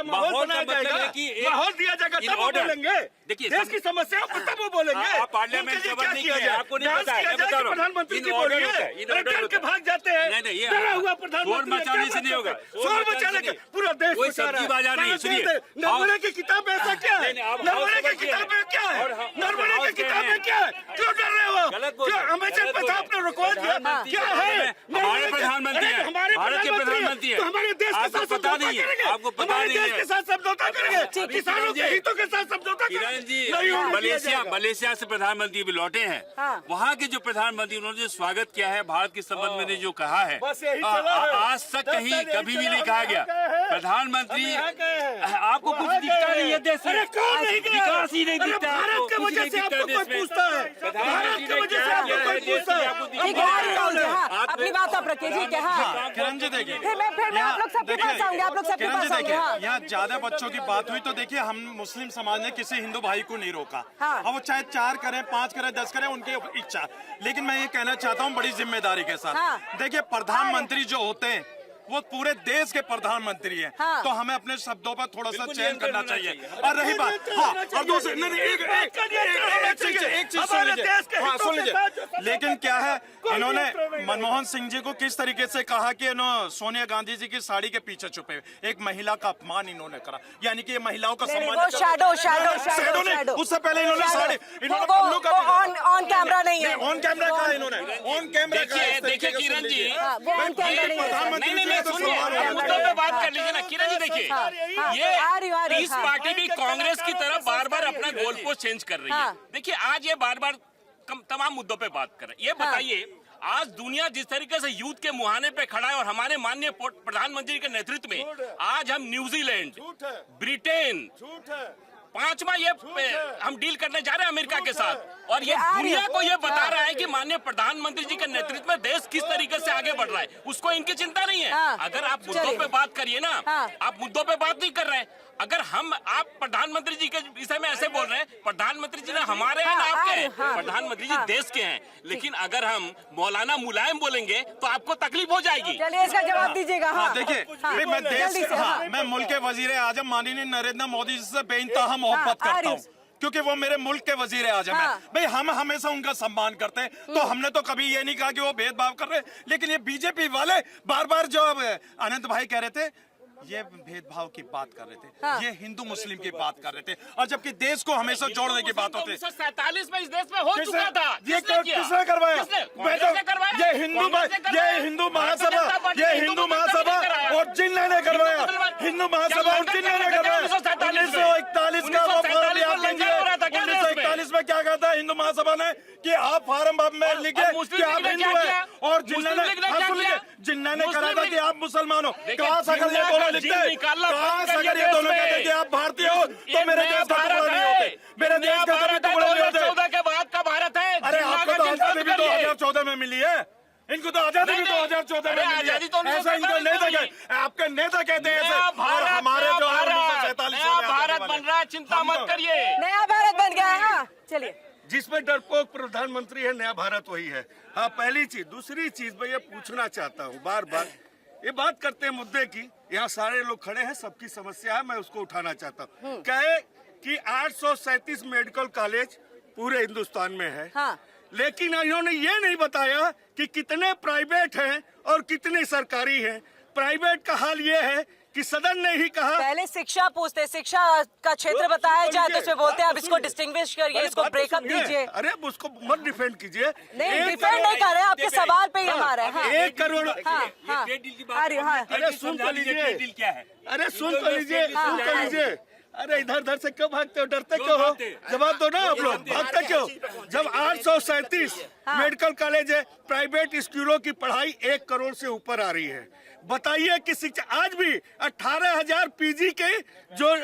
माहौल बनाया जाएगा, माहौल दिया जाएगा, तब वो बोलेंगे। देखिए, देश की समस्याओं पर तब वो बोलेंगे। आप पार्लियामेंट में नहीं किया, आपको नहीं पता है, प्रधानमंत्री जी बोलिए, डर के भाग जाते हैं, डरा हुआ प्रधानमंत्री। शोर मचाने से नहीं होगा, शोर मचाने के पूरा देश कोई सब्जी बाजार नहीं। सुनिए, नर्मदे की किताब में ऐसा क्या है? नर्मदे की किताब में क्या है? नर्मदे की किताब में क्या है? क्यों डर रहे हो? क्या अमेजन पर आपने रुकवा दिया? क्या है? हमारे प्रधानमंत्री हैं, भारत के प्रधानमंत्री हैं, हमारे देश के साथ पता नहीं है, आपको पता नहीं है, देश के साथ समझौता करेंगे, किसानों के हितों के साथ समझौता किरण जी। करेंगे। मलेशिया से प्रधानमंत्री भी लौटे हैं, वहाँ के जो प्रधानमंत्री उन्होंने जो स्वागत किया है, भारत के संबंध में जो कहा है, आज तक कहीं कभी भी नहीं कहा गया। प्रधानमंत्री आपको कुछ दिखता नहीं है देश में, विकास ही नहीं दिखता है, भारत के वजह से आपको कोई पूछता है, भारत के वजह से आपको कोई पूछता है। अपनी बात आप रखिए जी। क्या किरण जी देखिए, फिर मैं आप लोग सबके पास आऊंगी, आप लोग सबके किरण जी पास देखिए, आऊंगी। यहाँ ज्यादा बच्चों की बात हुई तो देखिए, हम मुस्लिम समाज ने किसी हिंदू भाई को नहीं रोका। अब वो चाहे 4 करें, 5 करें, 10 करें, उनकी इच्छा। लेकिन मैं ये कहना चाहता हूँ बड़ी जिम्मेदारी के साथ, देखिए प्रधानमंत्री जो होते हैं वो पूरे देश के प्रधानमंत्री हैं, तो हमें अपने शब्दों पर थोड़ा सा चयन करना चाहिए। और रही बात, और दूसरी एक चीज सुन लीजिए, लेकिन क्या है, इन्होंने मनमोहन सिंह जी को किस तरीके से कहा कि सोनिया गांधी जी की साड़ी के पीछे छुपे, एक महिला का अपमान इन्होंने करा, यानी कि ये महिलाओं का सम्मान। उससे पहले इन्होंने साड़ी, ऑन कैमरा नहीं है, ऑन कैमरा कहा इन्होंने, ऑन कैमरा कहा। देखिए किरण जी, प्रधानमंत्री मुद्दों पे बात कर लीजिए ना। किरण जी देखिए, ये इस पार्टी भी कांग्रेस की तरफ बार बार अपना गोल पोस्ट चेंज कर रही है। देखिए आज ये बार बार तमाम मुद्दों पे बात कर रहे हैं। ये बताइए, आज दुनिया जिस तरीके से युद्ध के मुहाने पे खड़ा है और हमारे माननीय प्रधानमंत्री के नेतृत्व में आज हम न्यूजीलैंड, ब्रिटेन, 5वां ये हम डील करने जा रहे हैं अमेरिका के साथ, और ये दुनिया को ये बता रहा है कि माननीय प्रधानमंत्री जी के नेतृत्व में देश किस तरीके से आगे बढ़ रहा है, उसको इनकी चिंता नहीं है। अगर आप मुद्दों पे बात करिए ना, आप मुद्दों पे बात नहीं कर रहे हैं। अगर आप प्रधानमंत्री जी के विषय में ऐसे बोल रहे हैं, प्रधानमंत्री जी ना हमारे हैं ना आपके हैं, प्रधानमंत्री जी देश के हैं। लेकिन अगर हम मौलाना मुलायम बोलेंगे तो आपको तकलीफ हो जाएगी। चलिए इसका जवाब दीजिएगा। देखिए, मैं देश, मैं मुल्क के वजीर आजम माननीय नरेंद्र मोदी जी से बेइंतहा मोहब्बत करता हूँ, क्योंकि वो मेरे मुल्क के वजीर आजम हैं। भाई हम हमेशा उनका सम्मान करते हैं, तो हमने तो कभी ये नहीं कहा कि वो भेदभाव कर रहे हैं। लेकिन ये बीजेपी वाले बार बार जो अनंत भाई कह रहे थे, ये भेदभाव की बात कर रहे थे, ये हिंदू मुस्लिम की बात कर रहे थे, और जबकि देश को हमेशा जोड़ने की बात होती है। 1947 में इस देश में हो चुका था। ये किसने करवाया? ये हिंदू महासभा, ये हिंदू महासभा और जिन्ना ने करवाया, हिंदू महासभा और जिन्ना ने करवाया। 1941 का वो फॉर्म याद कीजिए, 1941 में क्या कहता है हिंदू महासभा ने कि आप फॉर्म में लिखे कि आप हिंदू हैं, और जिन्ना ने करा था कि आप मुसलमान हो। कहाँ से अगर ये दोनों लिखते हैं, कहाँ से अगर ये दोनों कहते कि आप भारतीय हो, तो मेरे देश का टुकड़ा नहीं होते, मेरे देश का कभी टुकड़ा नहीं होते। 2014 के बाद का भारत है। अरे आपको तो आजादी भी 2014 में मिली है, इनको तो आजादी भी 2014 में मिली है। ऐसा इनको नेता कहते, आपके नेता कहते हैं ऐसे, और हमारे जो 1947 भारत बन रहा है, चिंता मत करिए, नया भारत बन गया है। चलिए, जिसमें डरपोक प्रधानमंत्री है, नया भारत वही है। हाँ, पहली चीज। दूसरी चीज मैं ये पूछना चाहता हूँ, बार बार ये बात करते हैं मुद्दे की, यहाँ सारे लोग खड़े हैं, सबकी समस्या है, मैं उसको उठाना चाहता हूँ। कहे कि 837 मेडिकल कॉलेज पूरे हिंदुस्तान में है, लेकिन इन्होंने ये नहीं बताया कि कितने प्राइवेट हैं और कितने सरकारी हैं। प्राइवेट का हाल ये है कि सदन ने ही कहा, पहले शिक्षा पूछते, शिक्षा का क्षेत्र बताया जाए तो इसमें बोलते हैं आप इसको डिस्टिंग्विश करिए, इसको ब्रेकअप दीजिए। अरे उसको मत डिफेंड कीजिए। नहीं, डिफेंड नहीं कर रहे, आपके सवाल पे ही हमारा है। 1 करोड़। अरे सुन तो लीजिए, क्या है? अरे सुन तो लीजिए, सुन तो लीजिए। अरे इधर उधर से क्यों भागते हो, डरते क्यों हो? जवाब दो ना आप लोग, भागते क्यों? जब 837 मेडिकल कॉलेज है, प्राइवेट स्कूलों की पढ़ाई 1 करोड़ से ऊपर आ रही है। बताइए कि शिक्षा आज भी 18,000 पीजी के जो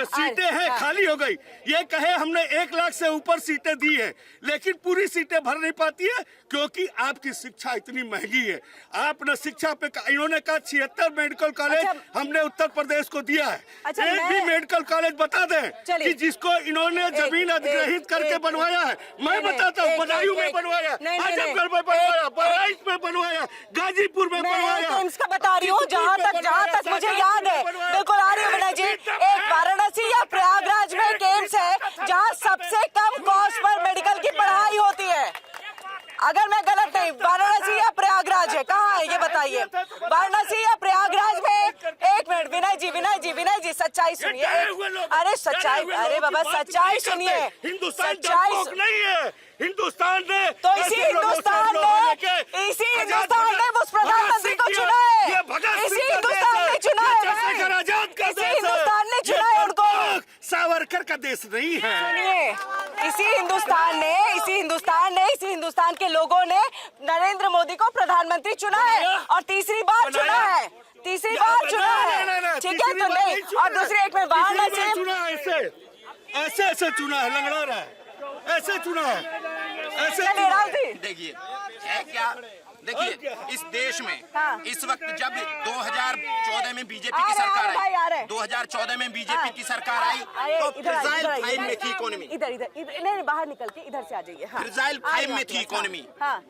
सीटें हैं खाली हो गई। ये कहे हमने 1 लाख से ऊपर सीटें दी है, लेकिन पूरी सीटें भर नहीं पाती है, क्योंकि आपकी शिक्षा इतनी महंगी है। आपने शिक्षा पे इन्होंने कहा 76 मेडिकल कॉलेज हमने उत्तर प्रदेश को दिया है। एक भी मेडिकल कॉलेज बता दें कि जिसको इन्होंने जमीन अधिग्रहित करके बनवाया है। मैं बताता हूँ, बदायूं में बनवाया, आजमगढ़ में बनवाया, बहराइच में बनवाया, गाजीपुर में बनवाया। बता रही हूँ, जहाँ तक मुझे याद है, बिल्कुल आ रही है विनय जी, विनय जी सच्चाई सुनिए। अरे सच्चाई, अरे बाबा सच्चाई सुनिए। हिंदुस्तान सच्चाई नहीं है, हिंदुस्तान ने तो इसी हिंदुस्तान ने उस प्रधानमंत्री को चुना है, इसी हिंदुस्तान ने चुना है, इसी हिंदुस्तान ने चुना है उनको। सावरकर का देश नहीं है। सुनिए, इसी हिंदुस्तान के लोगों ने नरेंद्र मोदी को प्रधानमंत्री चुना है और तीसरी बार चुना है, ठीक है। तो नहीं, और दूसरी एक में वाराणसी चुना ऐसे ऐसे चुना है, लंगड़ा रहा है, ऐसे चुना है, ऐसे चलिए राहुल जी। देखिए है क्या, देखिए इस देश में इस वक्त जब 2014 में बीजेपी की सरकार आई, 2014 में बीजेपी की सरकार आई तो फ्रजाइल फाइव में थी इकोनॉमी। इधर नहीं, बाहर निकल के इधर से आ जाइए। फ्रजाइल फाइव में थी इकोनॉमी।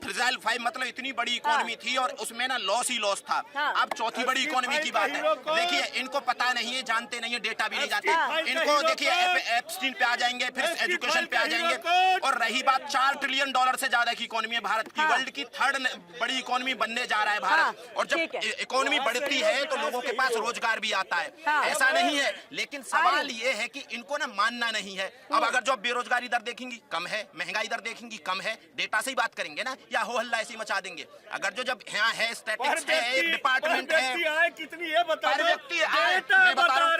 फ्रजाइल फाइव मतलब इतनी बड़ी इकोनॉमी थी और उसमें ना लॉस ही लॉस था। अब चौथी बड़ी इकोनॉमी की बात है। देखिए इनको पता नहीं है, जानते नहीं है, डेटा भी नहीं जानते इनको। देखिए एप्स्टीन पे आ जाएंगे, फिर एजुकेशन पे आ जाएंगे। और रही बात $4 ट्रिलियन से ज्यादा की इकोनॉमी है भारत की, वर्ल्ड की 3rd बड़ी इकोनॉमी बनने जा रहा है भारत। और जब इकोनॉमी बढ़ती है तो लोगों के पास रोजगार भी आता है, ऐसा नहीं है। लेकिन सवाल ये है कि इनको ना मानना नहीं है। अब अगर जो बेरोजगारी दर देखेंगी कम है, महंगाई दर देखेंगी कम है, डेटा से ही बात करेंगे ना, या हो हल्ला ऐसे मचा देंगे। अगर जो जब यहाँ है स्टैटिस्टिक्स है, एक डिपार्टमेंट है, कितनी है बता पर व्यक्ति आए, मैं बता रहा हूँ,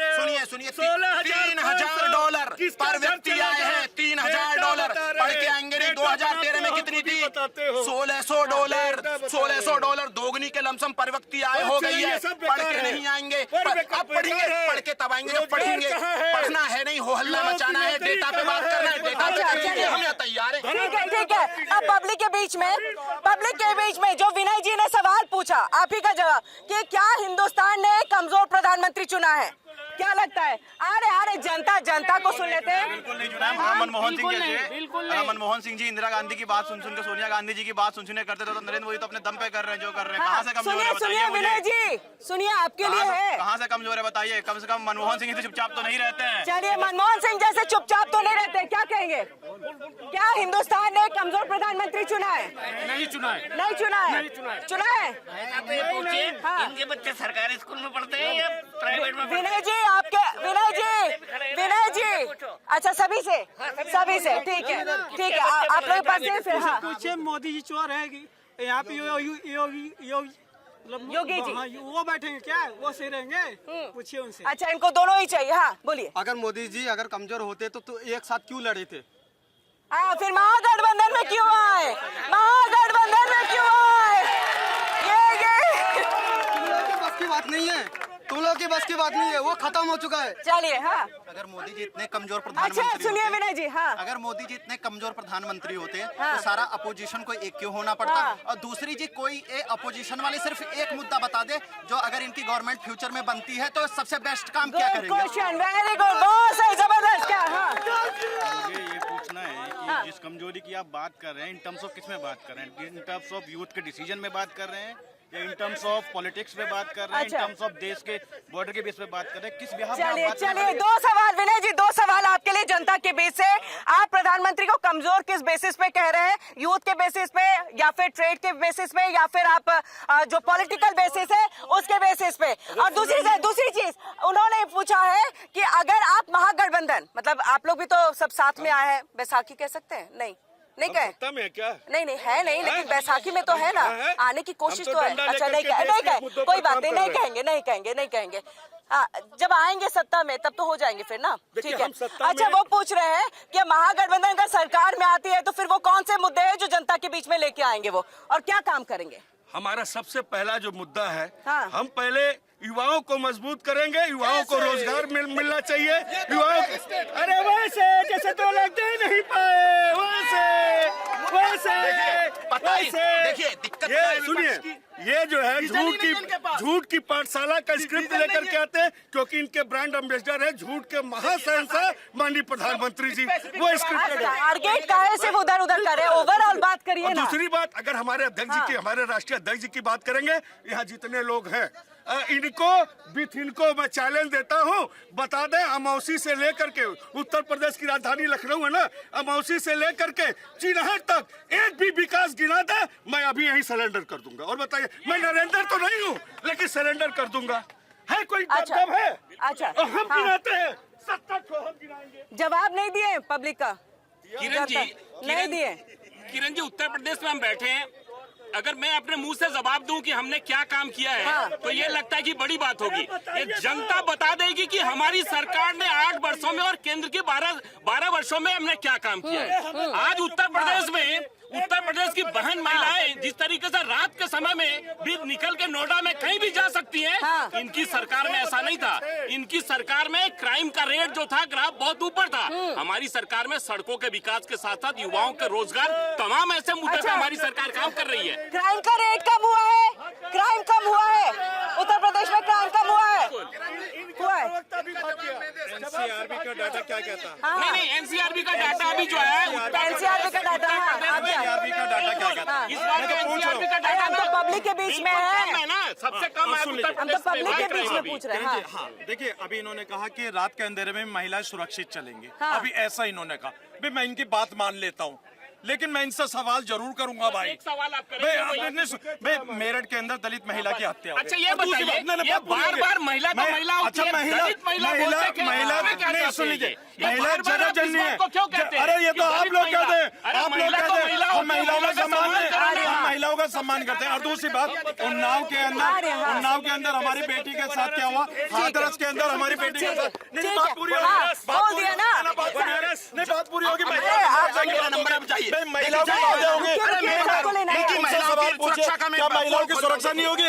सुनिए $3,000 पर व्यक्ति आए हैं, $3,000 पढ़ के आएंगे नहीं। 2013 में कितनी थी? $1,600 दोगुनी के लमसम पर व्यक्ति आय हो गई है। पढ़ के नहीं आएंगे, अब पढ़ेंगे, पढ़ के तब आएंगे जब पढ़ेंगे। पढ़ना है नहीं, हो हल्ला मचाना है, डेटा पे बात करना है, डेटा पे करेंगे, हम यहाँ तैयार हैं। ठीक है। अब पब्लिक के बीच में जो विनय जी ने सवाल पूछा, आप ही का जवाब कि क्या हिंदुस्तान ने कमजोर प्रधानमंत्री चुना है, क्या लगता है? अरे जनता को सुन लेते हैं। बिल्कुल नहीं चुना है। मनमोहन सिंह जी इंदिरा गांधी की बात सुन के, सोनिया गांधी जी की बात सुन करते थे, तो नरेंद्र मोदी तो अपने दम पे कर रहे हैं जो कर रहे हैं। कहाँ से कमजोर है सुनिए विनय जी, सुनिए आपके लिए है। कहाँ से कमजोर है बताइए? कम से कम मनमोहन सिंह से चुपचाप तो नहीं रहते हैं। चलिए, मनमोहन सिंह जैसे चुपचाप तो नहीं रहते, क्या कहेंगे? क्या हिंदुस्तान ने कमजोर प्रधानमंत्री चुना है? नहीं चुना है। नहीं चुना है। चुना है। इनके बच्चे सरकारी स्कूल में पढ़ते हैं या प्राइवेट में? विनय जी अच्छा सभी से ठीक है आप लोग पास से फिर। हाँ, पूछे मोदी जी चोर है कि यहाँ पे योगी जी वो बैठेंगे क्या, वो सही रहेंगे? पूछिए उनसे। अच्छा, इनको दोनों ही चाहिए। हाँ बोलिए। अगर मोदी जी अगर कमजोर होते तो एक साथ क्यों लड़े थे? हाँ, फिर महागठबंधन में क्यों आए? तुम लोग की बस की बात नहीं है, वो खत्म हो चुका है। चलिए। हाँ, अगर मोदी जी इतने कमजोर अच्छा प्रधानमंत्री सुनिए विनय जी। हाँ, अगर मोदी जी इतने कमजोर प्रधानमंत्री होते हाँ। तो सारा अपोजिशन को एक क्यों होना पड़ता? हाँ। और दूसरी जी, कोई अपोजिशन वाले सिर्फ एक मुद्दा बता दे जो अगर इनकी गवर्नमेंट फ्यूचर में बनती है तो सबसे बेस्ट काम क्या गुड करेंगे? क्वेश्चन, वेरी गुड, बहुत सही, जबरदस्त। क्या? हाँ, मुझे ये पूछना है कि जिस कमजोरी की आप बात कर रहे हैं, इन टर्म्स ऑफ किस में बात कर रहे हैं? इन टर्म्स ऑफ यूथ के डिसीजन में बात कर रहे हैं या इन टर्म्स ऑफ पॉलिटिक्स में बात कर रहे हैं? अच्छा। इन टर्म्स ऑफ देश के बॉर्डर के बेस पे बात कर रहे हैं? किस बिहाफ में आप चलिए बात कर रहे हैं? दो सवाल विनय जी, दो सवाल आपके लिए जनता के बीच से। आप प्रधानमंत्री को कमजोर किस बेसिस पे कह रहे हैं? यूथ के बेसिस पे या फिर ट्रेड के बेसिस पे या फिर आप जो पॉलिटिकल बेसिस है उसके बेसिस पे? और दूसरी चीज उन्होंने पूछा है कि अगर आप महागठबंधन, मतलब आप लोग भी तो सब साथ में आए हैं, बैसाखी कह सकते हैं? नहीं कहे। सत्ता में है क्या? नहीं है, लेकिन बैसाखी में तो है ना, आने की कोशिश तो है। अच्छा, नहीं कहे, कोई बात नहीं, नहीं कहेंगे। जब आएंगे सत्ता में तब तो हो जाएंगे फिर ना, ठीक है। अच्छा, वो पूछ रहे हैं कि महागठबंधन का सरकार में आती है तो फिर वो कौन से मुद्दे हैं जो जनता के बीच में लेके आएंगे वो, और क्या काम करेंगे? हमारा सबसे पहला जो मुद्दा है, हाँ। हम पहले युवाओं को मजबूत करेंगे, युवाओं को रोजगार मिलना चाहिए। युवाओं अरे वैसे जैसे तो लगते ही नहीं पाए, वैसे देखिए दिक्कत ये सुनिए, ये जो है झूठ की पाठशाला का स्क्रिप्ट लेकर के आते हैं, क्योंकि इनके ब्रांड एम्बेसडर है झूठ के महाशंसा माननीय प्रधानमंत्री जी। वो स्क्रिप्ट टारगेट का है, सिर्फ उधर करे, ओवरऑल बात करिए ना। दूसरी बात, अगर हमारे अध्यक्ष जी की, हमारे राष्ट्रीय अध्यक्ष जी की बात करेंगे, यहाँ जितने लोग हैं इनको मैं चैलेंज देता हूँ, बता दें अमौसी से लेकर के, उत्तर प्रदेश की राजधानी लखनऊ है ना, अमौसी से लेकर के चिन्हट तक एक भी विकास गिना दे, मैं अभी यहीं सरेंडर कर दूंगा। और बताइए, मैं नरेंद्र तो नहीं हूँ लेकिन सरेंडर कर दूंगा। है कोई अच्छा। दम है? अच्छा, और हम हाँ। गिनाते हैं 70 को हम गिनाएंगे। जवाब नहीं दिए पब्लिक का, किरण जी, नहीं दिए। किरण जी, उत्तर प्रदेश में हम बैठे हैं, अगर मैं अपने मुंह से जवाब दूं कि हमने क्या काम किया है, हाँ। तो ये लगता है कि बड़ी बात होगी। ये जनता बता देगी कि हमारी सरकार ने 8 वर्षों में और केंद्र के 12 वर्षों में हमने क्या काम किया है। आज उत्तर प्रदेश में उत्तर प्रदेश की बहन महिलाएं जिस तरीके से रात के समय में भी निकल के नोएडा में कहीं भी जा सकती हैं, हाँ। इनकी सरकार में ऐसा नहीं था। इनकी सरकार में क्राइम का रेट जो था ग्राफ बहुत ऊपर था। हमारी सरकार में सड़कों के विकास के साथ साथ युवाओं के रोजगार, तमाम ऐसे मुद्दे पे अच्छा। हमारी सरकार काम कर रही है। क्राइम का रेट कम हुआ है, क्राइम कम हुआ है, उत्तर प्रदेश में क्राइम कम हुआ है, हुआ है। एनसीआरबी का डाटा क्या कहता है? हाँ। नहीं, एनसीआरबी का डाटा अभी जो है एनसीआरबी का डाटा, हाँ, आप क्या? एनसीआरबी का डाटा क्या कहता है? इस बार का एनसीआरबी का अरे डाटा हम तो पब्लिक के बीच में है, ना, सबसे कम है उत्तर हम तो प्रदेश में। पब्लिक के बात बीच में अभी। पूछ रहे हैं। हाँ। हाँ, देखिए अभी इन्होंने कहा कि रात के अंधेरे में महिलाएं सुरक्षित चलेंगी। हाँ। अभी ऐसा इन्होंने कहा। भाई मैं इनकी बात मान लेता हूँ, लेकिन मैं इनसे सवाल जरूर करूंगा भाई। एक सवाल आप भाई करेंगे। भाई मेरठ के अंदर दलित महिला की हत्या हो गई। अच्छा, ये और दूसरी बताइए, बात, ये बार-बार महिला को महिला होती अच्छा है, महिला दलित महिला बोलते हैं कि हमें क्या नहीं, कहते सुन हैं लीजिए, ये? महिला बार-बार जगह आप इस जननी बात है। को क्यों कहते हैं? अरे ये तो कि आप दलित लोग महिला- कहते हैं, अरे आप लोग महिला तो कहते महिला हैं, हम होती है, महिलाओं का महिला का सम्मान सम्मान करते करो हैं, ना। हम महिलाओं का सम्मान करते हैं। और दूसरी बात, उन्नाव के अंदर हमारी बेटी के साथ क्या हुआ, हाथरस के अंदर हमारी बेटी के साथ। नहीं, ठीक बात है, पूरी हाँ, होगी, बोल दिया ना। नहीं बात पूरी होगी। अरे आप नंबर अब चाहिए। महिलाओं की बातें होंगी। को लेना है। इनकी महिलाओं की सुरक्षा का मैं क्या महिलाओं की सुरक्षा नहीं होगी?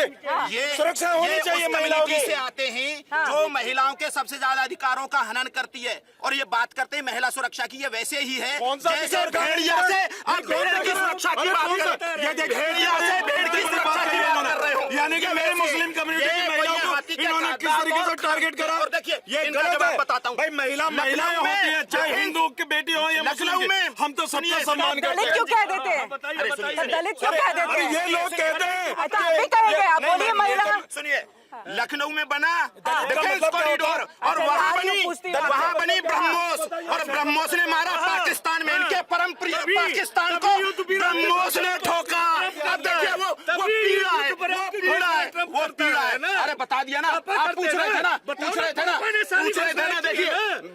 ये सुरक्षा होनी चाहिए उस महिलाओं कम्युनिटी की। से आते हैं जो महिलाओं के सबसे ज्यादा अधिकारों का हनन करती है, और ये बात करते हैं महिला सुरक्षा की। ये वैसे ही है कौन सा जैसे सरकार भेड़िया से आप भेड़ की सुरक्षा की बात कर रहे हो। ये भेड़िया से भेड़ की सुरक्षा की बात कर रहे हो। यानी कि मेरे मुस्लिम कम्युनिटी की महिलाओं को इन्होंने किस तरीके से टारगेट करा। और देखिए, ये इनका गलत जवाब है। बताता हूँ। भाई महिलाएं होती है, चाहे हिंदू की बेटी हो या मुस्लिम की, हम तो सबका सम्मान करते दलित हैं। क्यों कह देते हैं? बताइए बताइए। दलित क्यों कह देते अरे हैं? ये लोग कहते हैं। अच्छा, आप भी कहेंगे, आप बोलिए महिला। सुनिए, लखनऊ में बना हाँ। डिफेंस मतलब कॉरिडोर, और अच्छा, वहाँ नारियों बनी पूछती हूँ वहाँ आपसे। बनी ब्रह्मोस, और ब्रह्मोस ने मारा पाकिस्तान में। इनके परम प्रिय पाकिस्तान को ब्रह्मोस ने ठोका। अब देखिए वो पीड़ा है, वो पीड़ा है, वो पीड़ा है। अरे बता दिया ना, आप पूछ रहे थे ना, पूछ रहे थे ना। देखिए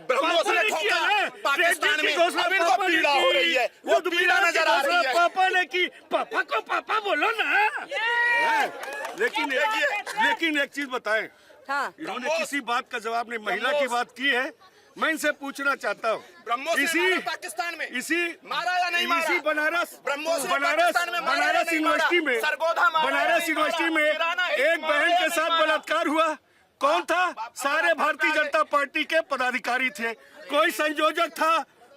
ब्रह्मोस ने ठोका पाकिस्तान में, अब इनको पीड़ा हो रही है, वो पीड़ा नजर आ रही है। पापा ने की, पापा को पापा बोलो ना। लेकिन एक चीज बताएं, हाँ, इन्होंने किसी बात का जवाब नहीं, महिला की बात की है। मैं इनसे पूछना चाहता हूँ, ब्रह्मोस ने मारा पाकिस्तान में, इसी मारा या नहीं मारा? इसी बनारस ब्रह्मोस ने पाकिस्तान में मारा या बनारस नहीं मारा? यूनिवर्सिटी में, सरगोधा मारा या बनारस नहीं यूनिवर्सिटी मारा? में किराना एक बहन के साथ मारा? बलात्कार हुआ। कौन था? सारे भारतीय जनता पार्टी के पदाधिकारी थे। कोई संयोजक था,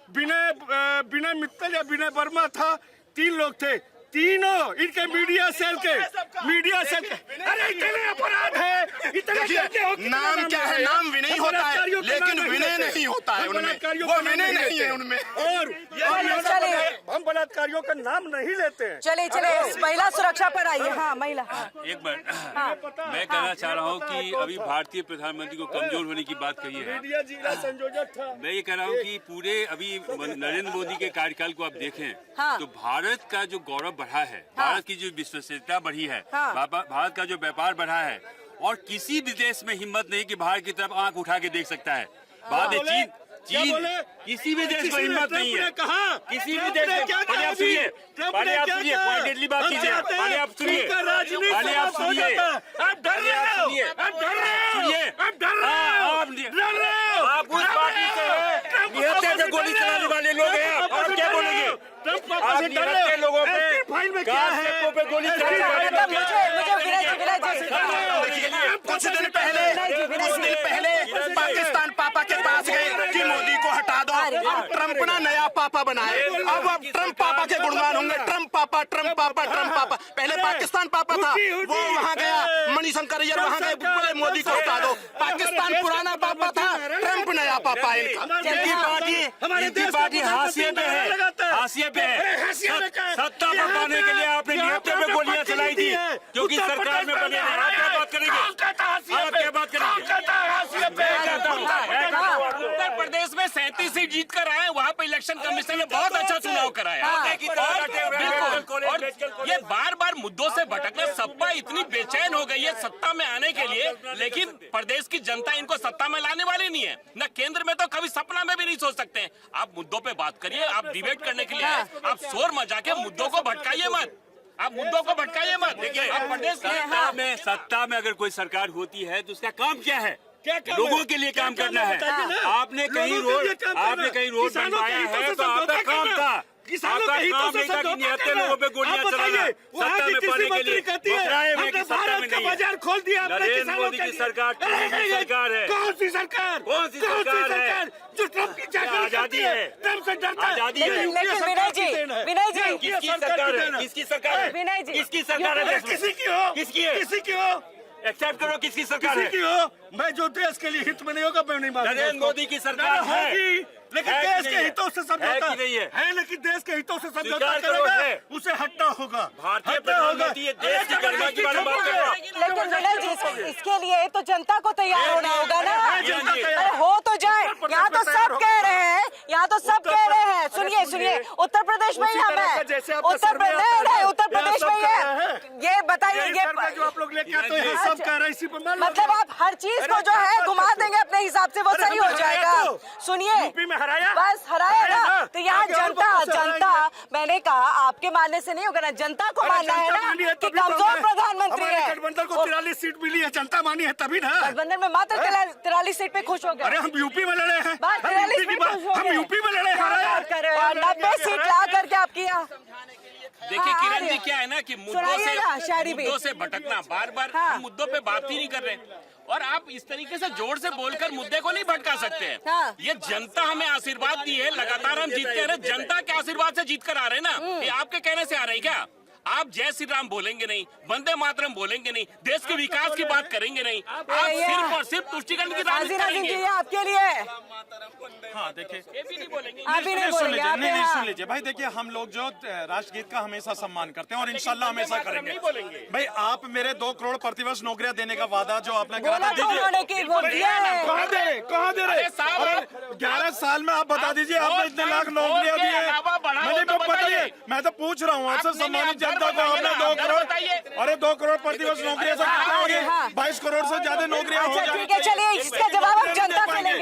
विनय मित्तल या विनय वर्मा था। 3 लोग थे, तीनों इनके मीडिया सेल के। अरे इतने अपराध है, इतने देखिए, नाम क्या है? नाम विनय होता है, लेकिन विनय नहीं होता है उनमें, वो विनय नहीं है उनमें। और हम बलात्कारियों का नाम नहीं लेते हैं। चलिए चलिए, महिला सुरक्षा पर आइए। हाँ, महिला। एक मिनट, मैं कहना चाह रहा हूँ कि अभी भारतीय प्रधानमंत्री को कमजोर होने की बात कही है। मीडिया जिला संयोजक था। मैं ये कह रहा हूँ कि पूरे अभी नरेंद्र मोदी के कार्यकाल को आप देखें, हाँ। तो भारत का जो गौरव बढ़ा है, भारत की जो विश्वसनीयता बढ़ी है, हाँ। भारत का जो व्यापार बढ़ा है, और किसी भी देश में हिम्मत नहीं कि भारत की तरफ आंख उठा के देख सकता है। बाद में चीन किसी भी देश में हिम्मत नहीं है। किसी भी देश में। पहले आप सुनिए, पहले आप सुनिए, पॉइंटेडली बात कीजिए। पहले आप सुनिए, पहले आप सुनिए, आप उस पार्टी से हैं, निहत्थे पे गोली चलाने वाले लोग हैं, और क्या बोलेंगे? आप निहत्थे लोगों पे, गाज सेकों पे गोली चलाने वाले लोग कुछ दिन पहले पाकिस्तान पापा के पास गए कि मोदी को हटा दो। अब ट्रंप ना नया पापा बनाए। अब ट्रंप पापा के गुणगान होंगे, ट्रंप पापा, ट्रंप पापा, ट्रंप पापा। पहले पाकिस्तान पापा था, वो वहाँ गया, मणिशंकर अय्यर वहाँ गए, बोले मोदी को हटा दो। पाकिस्तान पुराना पापा था, ट्रंप नया पापा है इनका। इनकी पार्टी हाशिए पे है, हाशिए पे है। सत्ता पर पाने के लिए आपने निहत्थे पे गोलियां चलाई थी, क्योंकि सरकार में बने हैं। आप क्या बात करेंगे? आप क्या बात करेंगे? उत्तर प्रदेश में 137 सीट जीत कर आए, वहाँ पे इलेक्शन कमीशन ने बहुत अच्छा चुनाव कराया। और ये बार बार मुद्दों से भटकना, सपा इतनी बेचैन हो गई है सत्ता में आने के लिए, लेकिन प्रदेश की जनता इनको सत्ता में लाने वाली नहीं है, न केंद्र में तो कभी सपना में भी नहीं सोच सकते। आप मुद्दों पे बात करिए, आप डिबेट करने के लिए आए, आप शोर मचा के मुद्दों को भटकाइए मत, आप मुद्दों को भटकाइए मत। देखिए आप प्रदेश सत्ता में अगर कोई सरकार होती है तो उसका काम क्या है? लोगों के लिए काम करना है। आपने कहीं रोड बनवाया है तो आपका काम था, आपका काम नहीं था कि निहत्तर लोगों पे गोलियां चलाना सत्ता में पाने के लिए। सत्ता में नहीं बाजार खोल दिया नरेंद्र मोदी की सरकार सरकार है। कौन सी सरकार? कौन सी सरकार है? जो ट्रम्प की आजादी है, ट्रम्प से डरता है। आजादी है। लेकिन विनय जी किसकी सरकार है? किसकी सरकार है? विनय जी किसकी सरकार है? किसी की हो, किसकी है? किसी की हो, एक्सेप्ट करो किसकी सरकार है? किसी की हो। मैं जो देश के लिए हित में नहीं होगा मैं नहीं मानूंगा। नरेंद्र मोदी की सरकार है, लेकिन देश के हितों से समझौता है, लेकिन देश के हितों से समझौता करेगा उसे हटना होगा। भारतीय प्रधानमंत्री ये देश की गरिमा की बात कर रहा है। लेकिन विनय जी इसके लिए तो जनता को तैयार होना होगा ना। अरे हो तो जाए, यहाँ तो सब कह रहे हैं, यहाँ तो सब कह रहे हैं। सुनिए उत्तर प्रदेश में ही हम है, उत्तर प्रदेश में ही है। ये बताइए, ये जो आप लोग लेके आते हैं सब कह रहे हैं इसी पर मतलब आप हर चीज को जो है घुमा देंगे अपने हिसाब से, वो सही हो जाएगा। सुनिए बस हराया ना, तो यहाँ जनता मैंने कहा आपके मानने से नहीं होगा ना, जनता को मानना है ना कि कमजोर प्रधानमंत्री है। गठबंधन को 43 सीट मिली है, जनता मानी है तभी ना। गठबंधन में मात्र 43 सीट पे खुश हो गए। अरे हम यूपी में लड़े हैं, हम यूपी में लड़े हैं। 90 सीट ला करके आप किया। देखिए किरण जी क्या है ना कि मुद्दों से भटकना, बार बार हम मुद्दों पे बात ही नहीं कर रहे, और आप इस तरीके से जोर से बोलकर मुद्दे को नहीं भटका सकते हैं। ये जनता हमें आशीर्वाद दी है, लगातार हम जीतते रहे, जनता के आशीर्वाद से जीत कर आ रहे हैं ना। ये आपके कहने से आ रहे हैं क्या? आप जय श्री राम बोलेंगे नहीं, वंदे मातरम बोलेंगे नहीं, देश के विकास की बात करेंगे नहीं, आप सिर्फ और सिर्फ तुष्टिकरण की राजनीति करेंगे। आपके लिए हाँ देखिए, ये भी नहीं बोलेंगे। नहीं सुन लीजिए भाई, देखिए हम लोग जो राष्ट्रगीत का हमेशा सम्मान करते हैं और इंशाल्लाह हमेशा करेंगे। भाई आप मेरे 2 करोड़ प्रतिवर्ष नौकरियां देने का वादा जो आपने करा था, कहाँ दे रहे? 11 साल में आप बता दीजिए आपने इतने लाख नौकरियां दी है। बताइए, मैं तो पूछ रहा हूँ आपसे, सम्मानित जनता को आपने 2 करोड़, अरे 2 करोड़ प्रतिवर्ष नौकरियां सब कितना हो गया? 22 करोड़ से ज्यादा नौकरियां हो ठीक है, चलिए इसका जवाब आप जनता से लेंगे।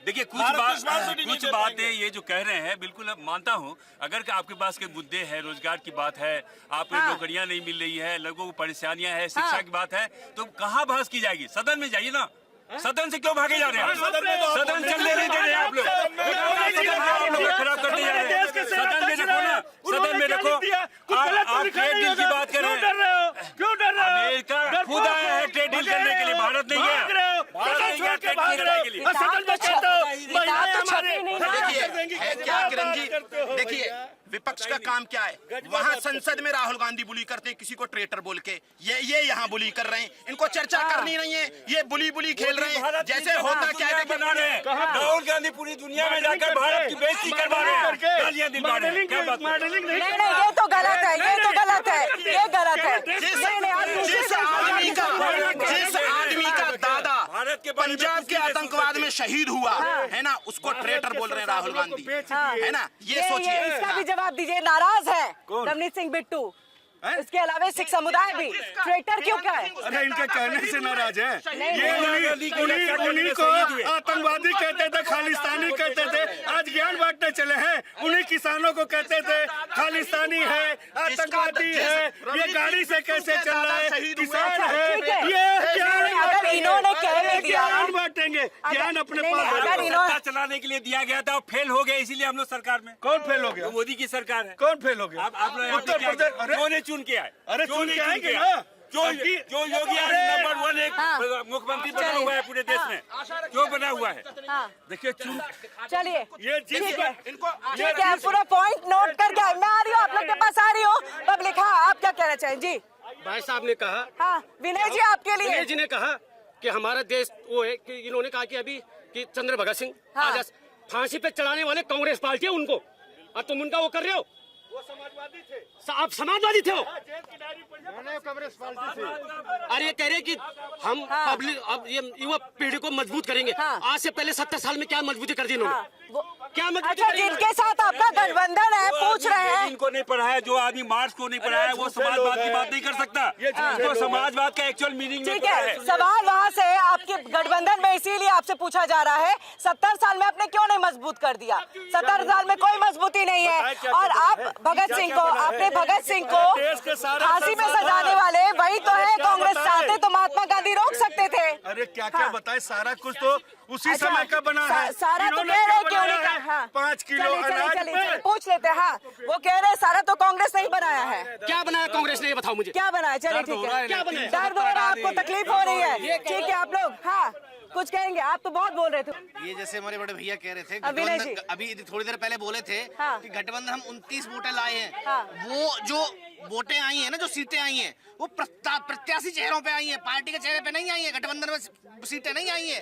देखिए कुछ बातें ये जो कह रहे हैं बिल्कुल अब मानता हूँ। अगर आपके पास के मुद्दे हैं, रोजगार की बात है, आपको नौकरियां नहीं मिल रही है, लोगों को परेशानियां है, शिक्षा की बात है, तो कहाँ बहस की जाएगी? सदन में जाइए ना। सदन से क्यों भागे जा रहे हैं? सदन चलने नहीं दे रहे आप लोग, खराब करते जा रहे हैं। सदन में रखो ना, सदन में रखो। आप ट्रेड डील की बात कर रहे हैं, क्यों डर रहे हो? अमेरिका खुद आया है ट्रेड डील करने के लिए, भारत नहीं गया। देखिए है क्या किरण जी, देखिए विपक्ष का काम क्या है? वहाँ संसद में राहुल गांधी बुली करते हैं किसी को ट्रेटर बोल के, ये यहाँ बुली कर रहे हैं। इनको चर्चा करनी नहीं है, ये बुली खेल रहे हैं। जैसे होता क्या है, राहुल गांधी पूरी दुनिया में जाकर भारत की बेइज्जती करवा रहे हैं, गालियां दिलवा रहे हैं। क्या बात? नहीं, ये तो गलत है, ये तो गलत है, ये गलत है। जिस आदमी का दादा पंजाब के आतंकवाद में शहीद हुआ है ना, उसको ट्रेटर बोल रहे हैं राहुल गांधी, है ना? ये सोचिए। इसका भी जवाब दीजिए। नाराज है रवनीत सिंह बिट्टू, इसके अलावा सिख समुदाय भी, ट्रेटर क्यों क्या है? अरे इनके कहने से नाराज है। ये उन्हीं को आतंकवादी कहते थे, खालिस्तानी कहते थे, आज ज्ञान बांटने चले हैं। उन्हीं किसानों को कहते थे खालिस्तानी है, आतंकवादी है, ये गाड़ी से कैसे चल रहा है, किसान है। ये अगर इन्होंने कह दिया ज्ञान बांटेंगे, ज्ञान अपने पास। अगर सत्ता चलाने के लिए दिया गया था, फेल हो गया, इसीलिए हम लोग सरकार में। कौन फेल हो गया? मोदी की सरकार है। कौन फेल हो गया? उत्तर प्रदेश चुन के आए। अरे चुन के आएंगे ना, जो योगी नंबर 1 एक मुख्यमंत्री बना हुआ है पूरे देश में, क्यों बना हुआ है? देखिए चलिए ये ठीक है, पूरा पॉइंट नोट करके मैं आ रही हूँ, आप लोग के पास आ रही हूँ। पब्लिक, हाँ आप क्या कहना चाहें जी? भाई साहब ने कहा, हाँ विनय जी आपके लिए, विनय जी ने कहा कि हमारा देश वो है कि इन्होंने कहा कि अभी कि चंद्र भगत सिंह आज फांसी पे चढ़ाने वाले कांग्रेस पार्टी है उनको, और तुम उनका वो कर रहे हो। आप समाजवादी थे हो? कांग्रेस पार्टी से। अरे ये कह रहे हैं कि हम पब्लिक अब ये युवा पीढ़ी को मजबूत करेंगे। आज से पहले 70 साल में क्या मजबूती कर दी इन्होंने? क्या मजबूती अच्छा, करी? जिनके साथ आपका गठबंधन है पूछ रहे हैं। इनको नहीं पढ़ाया, जो आदमी मार्क्स को नहीं पढ़ाया वो समाजवाद की बात नहीं कर सकता। तो समाजवाद का एक्चुअल मीनिंग नहीं ठीक पता है, है। सवाल वहाँ से आपके गठबंधन में इसीलिए आपसे पूछा जा रहा है 70 साल में आपने क्यों नहीं मजबूत कर दिया? 70 साल में कोई मजबूती नहीं है। और आप भगत सिंह को, आपने भगत सिंह को फांसी में सजाने वाले वही तो है। कांग्रेस चाहते तो महात्मा गांधी रोक सकते थे। अरे क्या क्या बताए, सारा कुछ तो उसी अच्छा, समय का बना है। सारा तो इन्होंने कह रहे हैं क्या कि उन्हीं बनाया का, हाँ। है? 5 किलो चलिए, अनाज चलिए, पे। चलिए, पूछ लेते हैं। हाँ, वो कह रहे हैं सारा तो कांग्रेस नहीं बनाया है। क्या बनाया कांग्रेस ने, ये बताओ मुझे। क्या बनाया? चलिए ठीक है। क्या बनाया? दर्द हो रहा है आपको, तकलीफ हो रही है, ठीक है। आप लोग हाँ कुछ कहेंगे? आप तो बहुत बोल रहे थे। ये जैसे हमारे बड़े भैया कह रहे थे, अभिनय जी। गठबंधन अभी थोड़ी देर पहले बोले थे हाँ। कि गठबंधन हम 29 वोटें लाए हैं। हाँ। वो जो वोटें आई हैं ना, जो सीटें आई हैं, वो प्रत्याशी चेहरों पे आई हैं, पार्टी के चेहरे पे नहीं आई है। गठबंधन में सीटें नहीं आई हैं।